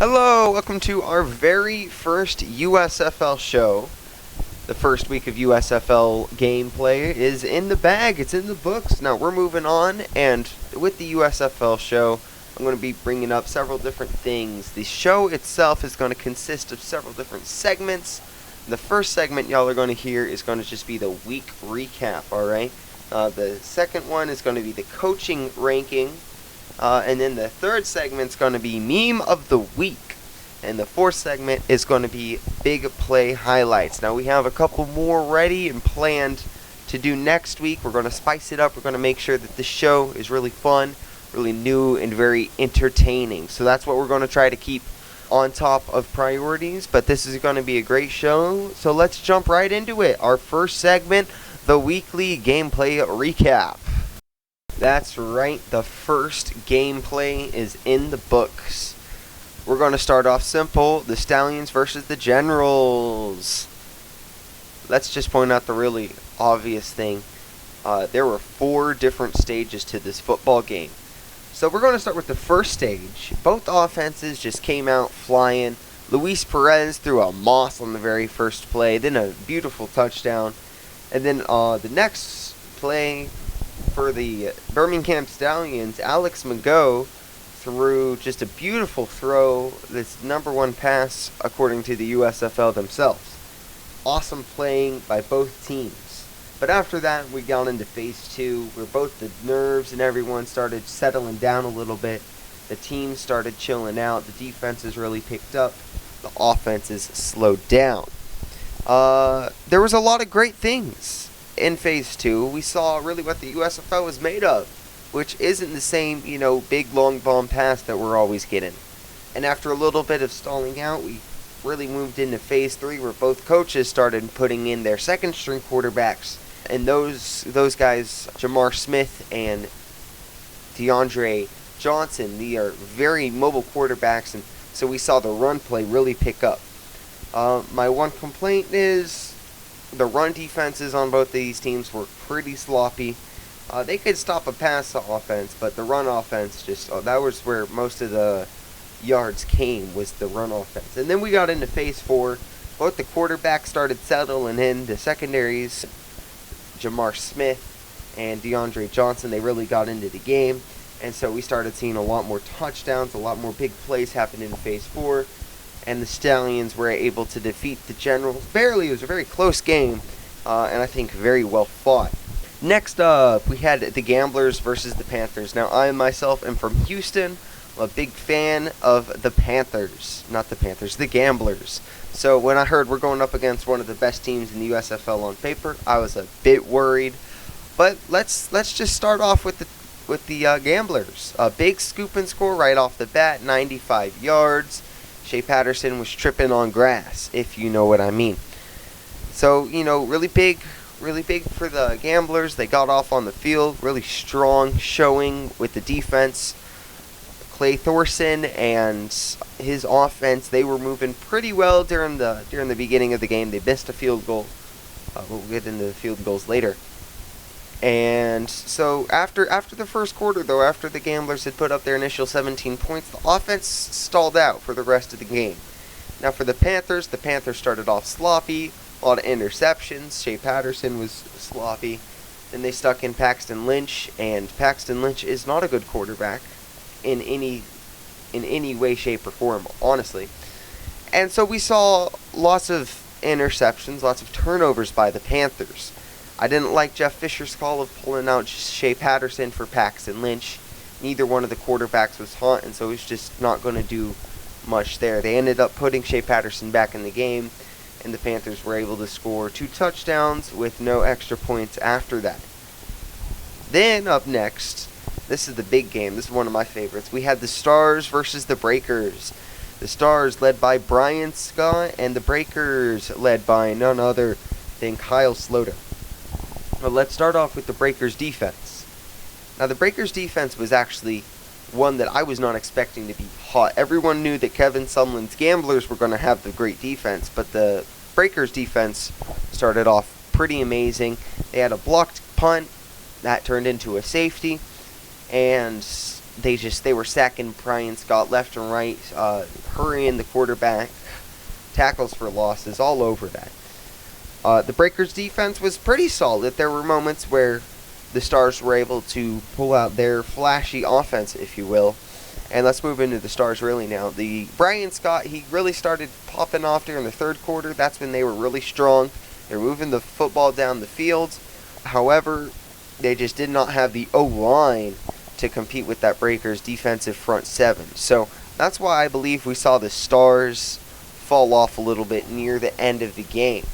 Hello, welcome to our very first USFL show. The first week of USFL gameplay is in the bag, it's in the books. Now we're moving on, and with the USFL show, I'm going to be bringing up several different things. The show itself is going to consist of several different segments. The first segment y'all are going to hear is going to just be the week recap, alright? The second one is going to be the coaching ranking. And then the third segment's going to be Meme of the Week. And the fourth segment is going to be Big Play Highlights. Now we have a couple more ready and planned to do next week. We're going to spice it up. We're going to make sure that the show is really fun, really new, and very entertaining. So that's what we're going to try to keep on top of priorities. But this is going to be a great show. So let's jump right into it. Our first segment, the weekly gameplay recap. That's right, the first gameplay is in the books. We're going to start off simple, the Stallions versus the Generals. Let's just point out the really obvious thing. There were 4 different stages to this football game. So we're going to start with the first stage. Both offenses just came out flying. Luis Perez threw a moss on the very first play, then a beautiful touchdown. And then the next play for the Birmingham Stallions, Alex Mago threw just a beautiful throw, this #1 pass according to the USFL themselves. Awesome playing by both teams. But after that, we got into phase 2, where both the nerves and everyone started settling down a little bit. The teams started chilling out. The defenses really picked up. The offenses slowed down. There was a lot of great things. In phase 2, we saw really what the USFL was made of, which isn't the same, big long bomb pass that we're always getting. And after a little bit of stalling out, we really moved into phase 3, where both coaches started putting in their second string quarterbacks. And those guys, Jamar Smith and DeAndre Johnson, they are very mobile quarterbacks, and so we saw the run play really pick up. My one complaint is the run defenses on both of these teams were pretty sloppy. They could stop a pass offense, but the run offense that was where most of the yards came, was the run offense. And then we got into phase 4. Both the quarterbacks started settling in. The secondaries, Jamar Smith and DeAndre Johnson, they really got into the game. And so we started seeing a lot more touchdowns, a lot more big plays happen in phase 4. And the Stallions were able to defeat the Generals. Barely, it was a very close game, and I think very well fought. Next up, we had the Gamblers versus the Panthers. Now, I myself am from Houston. I'm a big fan of the Panthers. Not the Panthers, the Gamblers. So when I heard we're going up against one of the best teams in the USFL on paper, I was a bit worried. But let's just start off with the Gamblers. A big scoop and score right off the bat, 95 yards. Shea Patterson was tripping on grass, if you know what I mean. So, really big for the Gamblers. They got off on the field, really strong showing with the defense. Clay Thorson and his offense, they were moving pretty well during the beginning of the game. They missed a field goal. We'll get into the field goals later. And so after the first quarter, though, after the Gamblers had put up their initial 17 points, the offense stalled out for the rest of the game. Now for the Panthers started off sloppy, a lot of interceptions. Shea Patterson was sloppy. Then they stuck in Paxton Lynch, and Paxton Lynch is not a good quarterback in any way, shape, or form, honestly. And so we saw lots of interceptions, lots of turnovers by the Panthers. I didn't like Jeff Fisher's call of pulling out Shea Patterson for Paxton Lynch. Neither one of the quarterbacks was hot, and so he's just not going to do much there. They ended up putting Shea Patterson back in the game, and the Panthers were able to score 2 touchdowns with no extra points after that. Then up next, this is the big game. This is one of my favorites. We had the Stars versus the Breakers. The Stars led by Brian Scott, and the Breakers led by none other than Kyle Sloter. Well, let's start off with the Breakers defense. Now, the Breakers defense was actually one that I was not expecting to be hot. Everyone knew that Kevin Sumlin's Gamblers were going to have the great defense, but the Breakers defense started off pretty amazing. They had a blocked punt that turned into a safety, and they were sacking Brian Scott left and right, hurrying the quarterback, tackles for losses, all over that. The Breakers' defense was pretty solid. There were moments where the Stars were able to pull out their flashy offense, if you will. And let's move into the Stars really now. The Brian Scott, he really started popping off during the third quarter. That's when they were really strong. They were moving the football down the field. However, they just did not have the O-line to compete with that Breakers defensive front seven. So that's why I believe we saw the Stars fall off a little bit near the end of the game.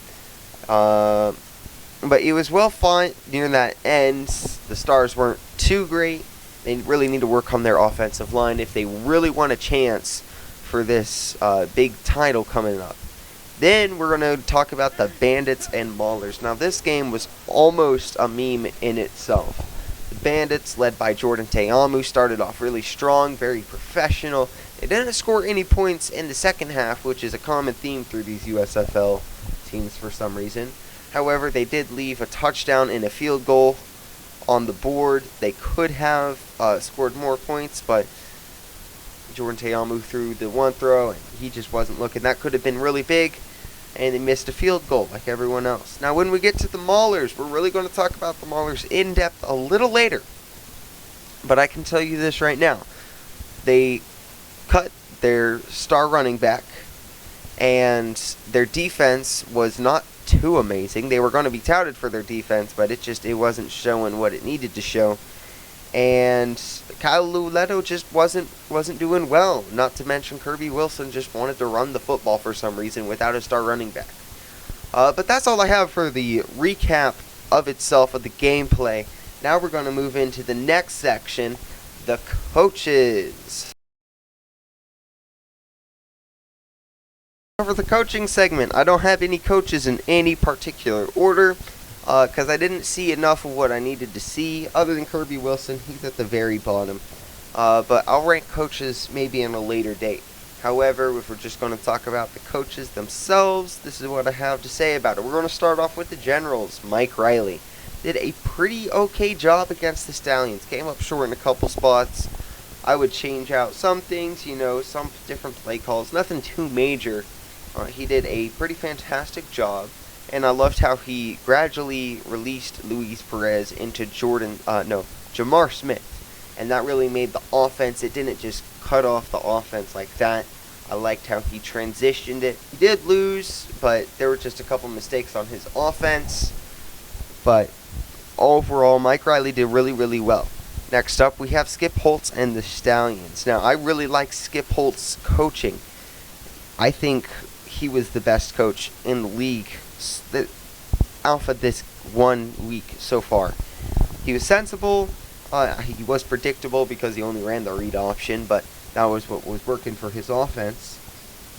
But it was well fought near that end. The Stars weren't too great. They really need to work on their offensive line if they really want a chance for this big title coming up. Then we're going to talk about the Bandits and Maulers. Now this game was almost a meme in itself. The Bandits, led by Jordan Teamu, started off really strong, very professional. They didn't score any points in the second half, which is a common theme through these USFL teams for some reason. However, they did leave a touchdown and a field goal on the board. They could have scored more points, but Jordan Teamu threw the one throw, and he just wasn't looking. That could have been really big, and they missed a field goal like everyone else. Now, when we get to the Maulers, we're really going to talk about the Maulers in depth a little later. But I can tell you this right now. They cut their star running back, and their defense was not too amazing. They were going to be touted for their defense, but it wasn't showing what it needed to show. And Kyle Luletto just wasn't doing well. Not to mention Kirby Wilson just wanted to run the football for some reason without a star running back. But that's all I have for the recap of itself, of the gameplay. Now we're going to move into the next section, the coaches. For the coaching segment, I don't have any coaches in any particular order because I didn't see enough of what I needed to see. Other than Kirby Wilson, he's at the very bottom. But I'll rank coaches maybe in a later date. However, if we're just going to talk about the coaches themselves, this is what I have to say about it. We're going to start off with the Generals. Mike Riley did a pretty okay job against the Stallions. Came up short in a couple spots. I would change out some things, some different play calls. Nothing too major. He did a pretty fantastic job, and I loved how he gradually released Luis Perez into Jamar Smith, and that really made the offense. It didn't just cut off the offense like that. I liked how he transitioned it. He did lose, but there were just a couple mistakes on his offense, but overall, Mike Riley did really, really well. Next up, we have Skip Holtz and the Stallions. Now, I really like Skip Holtz's coaching. I think he was the best coach in the league alpha this 1 week so far. He was sensible. He was predictable because he only ran the read option, but that was what was working for his offense.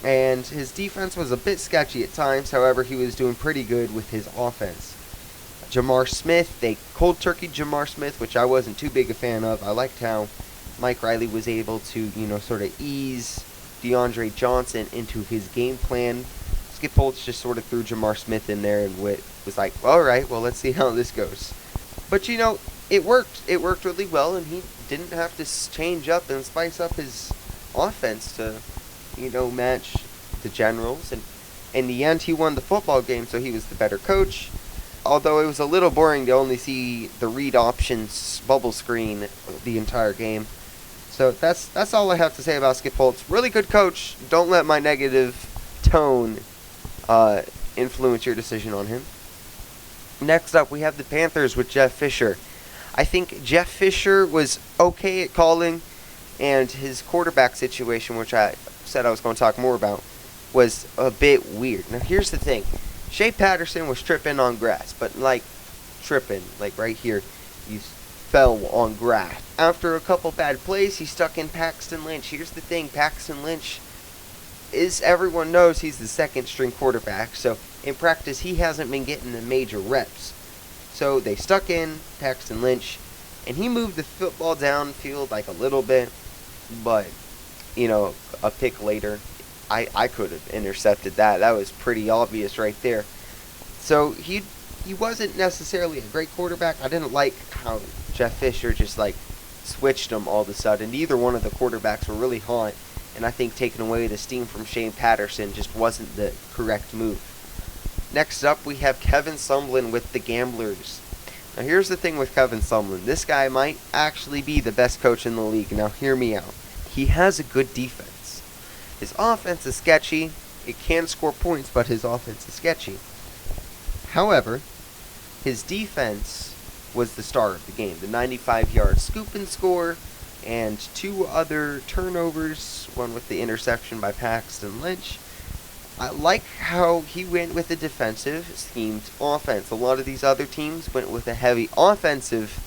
And his defense was a bit sketchy at times. However, he was doing pretty good with his offense. Jamar Smith, they cold turkeyed Jamar Smith, which I wasn't too big a fan of. I liked how Mike Riley was able to, sort of ease DeAndre Johnson into his game plan. Skip Holtz just sort of threw Jamar Smith in there and was like, all right, well, let's see how this goes. But, it worked. It worked really well, and he didn't have to change up and spice up his offense to, match the Generals. And in the end, he won the football game, so he was the better coach. Although it was a little boring to only see the read options bubble screen the entire game. So that's all I have to say about Skip Holtz. Really good coach. Don't let my negative tone influence your decision on him. Next up, we have the Panthers with Jeff Fisher. I think Jeff Fisher was okay at calling, and his quarterback situation, which I said I was going to talk more about, was a bit weird. Now, here's the thing. Shea Patterson was tripping on grass, but tripping, right here. He fell on grass. After a couple bad plays, he stuck in Paxton Lynch. Here's the thing, Paxton Lynch everyone knows he's the second string quarterback, so in practice he hasn't been getting the major reps. So they stuck in Paxton Lynch, and he moved the football downfield a little bit, but, a pick later, I could have intercepted that. That was pretty obvious right there. So he wasn't necessarily a great quarterback. I didn't like how Jeff Fisher just switched them all of a sudden. Neither one of the quarterbacks were really hot, and I think taking away the steam from Shane Patterson just wasn't the correct move. Next up, we have Kevin Sumlin with the Gamblers. Now, here's the thing with Kevin Sumlin. This guy might actually be the best coach in the league. Now, hear me out. He has a good defense. His offense is sketchy. It can score points, but his offense is sketchy. However, his defense was the star of the game. The 95-yard scoop and score, and 2 other turnovers, one with the interception by Paxton Lynch. I like how he went with a defensive schemed offense. A lot of these other teams went with a heavy offensive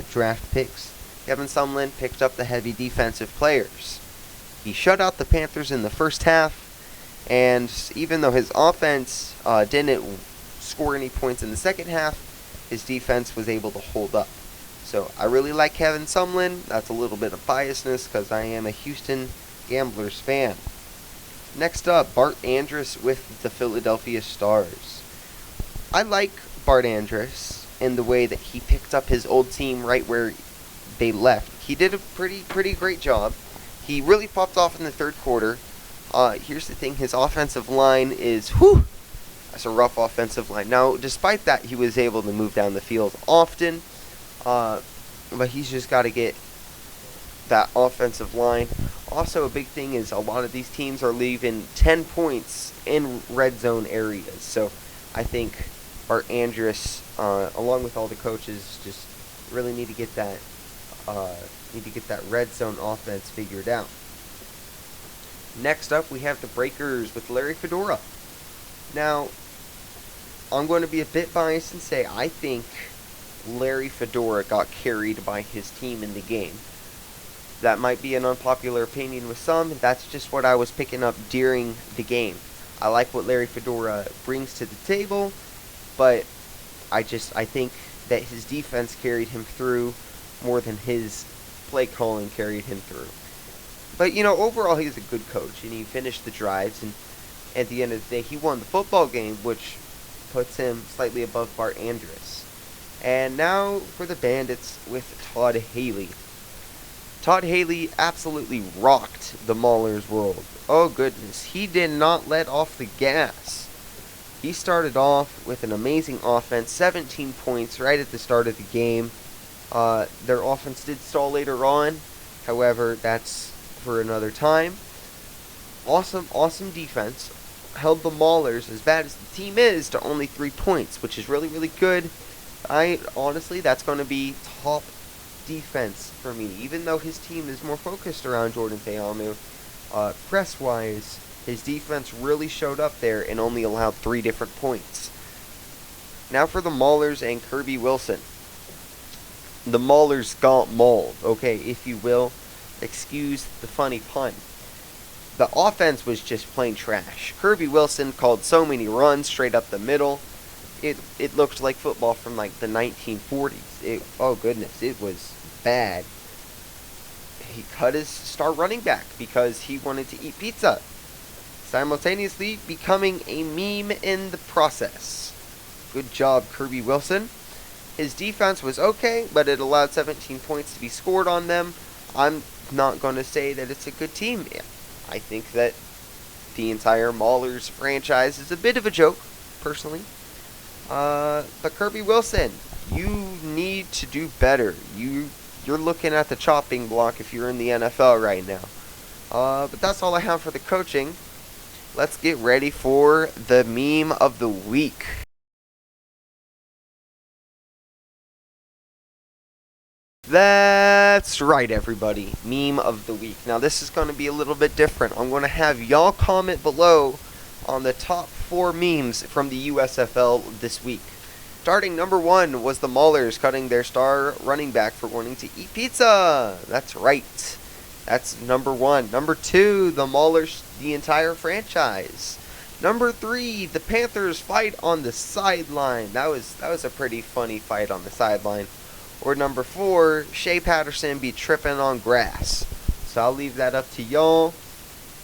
draft picks. Kevin Sumlin picked up the heavy defensive players. He shut out the Panthers in the first half, and even though his offense didn't score any points in the second half, his defense was able to hold up. So I really like Kevin Sumlin. That's a little bit of biasness because I am a Houston Gamblers fan. Next up, Bart Andrus with the Philadelphia Stars. I like Bart Andrus in the way that he picked up his old team right where they left. He did a pretty great job. He really popped off in the third quarter. Here's the thing, his offensive line is, that's a rough offensive line. Now, despite that, he was able to move down the field often, but he's just got to get that offensive line. Also, a big thing is a lot of these teams are leaving 10 points in red zone areas. So I think Bart Andrus, along with all the coaches, just really need to get that red zone offense figured out. Next up, we have the Breakers with Larry Fedora. Now, I'm going to be a bit biased and say I think Larry Fedora got carried by his team in the game. That might be an unpopular opinion with some. That's just what I was picking up during the game. I like what Larry Fedora brings to the table, but I think that his defense carried him through more than his play calling carried him through. But, overall, he's a good coach, and he finished the drives, and at the end of the day, he won the football game, which puts him slightly above Bart Andrus. And now for the Bandits with Todd Haley. Todd Haley absolutely rocked the Maulers' world. Oh, goodness. He did not let off the gas. He started off with an amazing offense, 17 points right at the start of the game. Their offense did stall later on. However, that's for another time. Awesome defense. Held the Maulers, as bad as the team is, to only 3 points, which is really good. Honestly, that's going to be top defense for me. Even though his team is more focused around Jordan Teamu, press-wise, his defense really showed up there and only allowed 3 different points. Now for the Maulers and Kirby Wilson. The Maulers got mauled, okay, if you will. Excuse the funny pun. The offense was just plain trash. Kirby Wilson called so many runs straight up the middle. It looked like football from like the 1940s. Oh goodness, it was bad. He cut his star running back because he wanted to eat pizza, simultaneously becoming a meme in the process. Good job, Kirby Wilson. His defense was okay, but it allowed 17 points to be scored on them. I'm not going to say that it's a good team. I think that the entire Maulers franchise is a bit of a joke, personally. But Kirby Wilson, you need to do better. You're looking at the chopping block if you're in the NFL right now. But that's all I have for the coaching. Let's get ready for the meme of the week. That's right, everybody. Meme of the week. Now, this is going to be a little bit different. I'm going to have y'all comment below on the top 4 memes from the USFL this week. Starting number 1 was the Maulers cutting their star running back for wanting to eat pizza. That's right. That's number 1. Number 2, the Maulers, the entire franchise. Number 3, the Panthers fight on the sideline. That was a pretty funny fight on the sideline. Or number 4, Shea Patterson be tripping on grass. So I'll leave that up to y'all.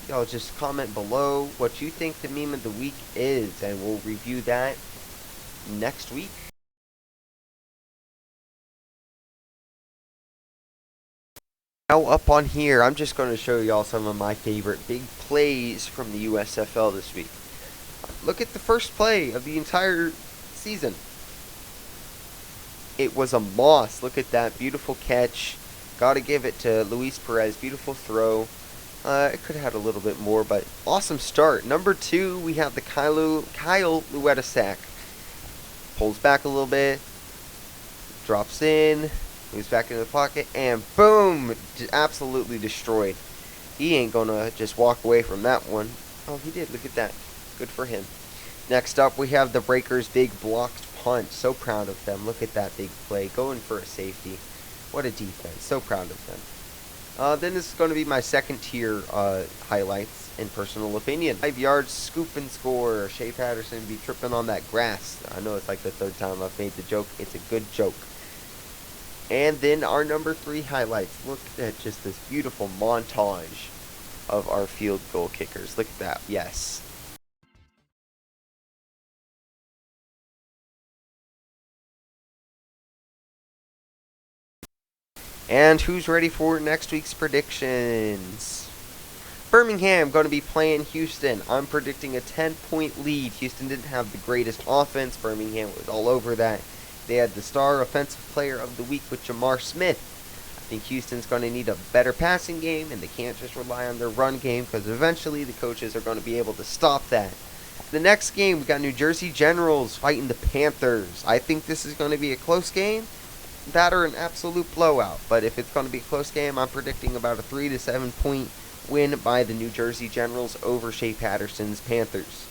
Y'all just comment below what you think the meme of the week is, and we'll review that next week. Now up on here, I'm just going to show y'all some of my favorite big plays from the USFL this week. Look at the first play of the entire season. It was a Moss. Look at that beautiful catch. Got to give it to Luis Perez. Beautiful throw. It could have had a little bit more, but awesome start. Number 2, we have the Kyle Luetta sack. Pulls back a little bit. Drops in. Moves back into the pocket. And boom! Absolutely destroyed. He ain't going to just walk away from that one. Oh, he did. Look at that. Good for him. Next up, we have the Breakers' big blocked punt. So proud of them. Look at that big play. Going for a safety. What a defense. So proud of them. Then this is going to be my second tier highlights in personal opinion. 5 yards, scoop and score. Shea Patterson be tripping on that grass. I know it's like the 3rd time I've made the joke. It's a good joke. And then our number 3 highlights. Look at just this beautiful montage of our field goal kickers. Look at that. Yes. And who's ready for next week's predictions? Birmingham going to be playing Houston. I'm predicting a 10-point lead. Houston didn't have the greatest offense. Birmingham was all over that. They had the star offensive player of the week with Jamar Smith. I think Houston's going to need a better passing game, and they can't just rely on their run game because eventually the coaches are going to be able to stop that. The next game, we got New Jersey Generals fighting the Panthers. I think this is going to be a close game. That or an absolute blowout. But if it's going to be a close game, I'm predicting about a 3 to 7 point win by the New Jersey Generals over Shea Patterson's Panthers.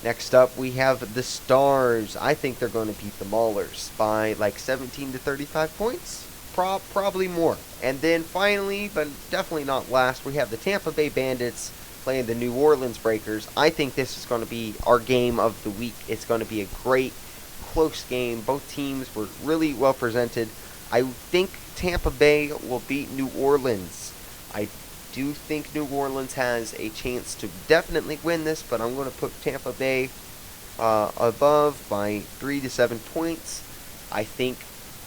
Next up, we have the Stars. I think they're going to beat the Maulers by like 17 to 35 points. Probably more. And then finally, but definitely not last, we have the Tampa Bay Bandits playing the New Orleans Breakers. I think this is going to be our game of the week. It's going to be a great close game. Both teams were really well presented. I think Tampa Bay will beat New Orleans. I do think New Orleans has a chance to definitely win this, but I'm going to put Tampa Bay above by 3 to 7 points. I think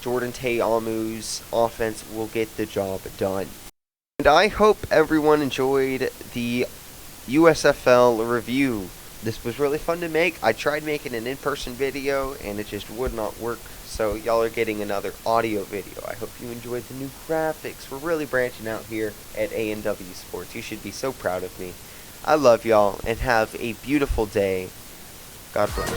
Jordan Ta'amu's offense will get the job done. And I hope everyone enjoyed the USFL review. This was really fun to make. I tried making an in-person video, and it just would not work. So y'all are getting another audio video. I hope you enjoyed the new graphics. We're really branching out here at A&W Sports. You should be so proud of me. I love y'all, and have a beautiful day. God bless.